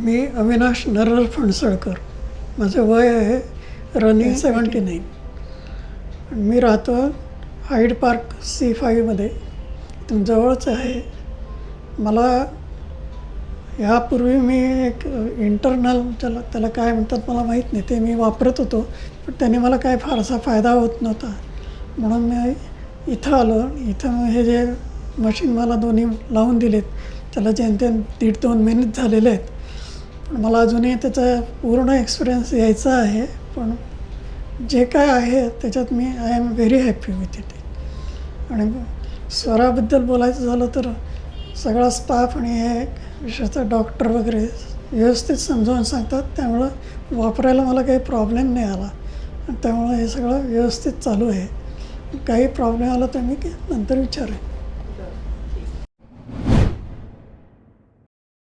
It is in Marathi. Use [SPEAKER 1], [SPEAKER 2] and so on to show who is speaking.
[SPEAKER 1] मी अविनाश नरहर फणसळकर. माझं वय आहे रनिंग 79. मी राहतो हाईड पार्क C5मध्ये, इथून जवळच आहे. मला यापूर्वी मी एक इंटरनल त्याला काय म्हणतात मला माहीत नाही, ते मी वापरत होतो, पण त्याने मला काय फारसा फायदा होत नव्हता. म्हणून मी इथं आलो. इथं हे जे मशीन मला दोन्ही लावून दिलेत, त्याला जेमतेम 1.5-2 महिने झालेले आहेत. पण मला अजूनही त्याचा पूर्ण एक्सपिरियन्स यायचा आहे. पण जे काय आहे त्याच्यात मी I am very happy with it. आणि स्वराबद्दल बोलायचं झालं तर सगळा स्टाफ आणि हे विशेषतः डॉक्टर वगैरे व्यवस्थित समजावून सांगतात, त्यामुळं वापरायला मला काही प्रॉब्लेम नाही आला. त्यामुळं हे सगळं व्यवस्थित चालू आहे. काही प्रॉब्लेम आला तर मी नंतर विचारेन.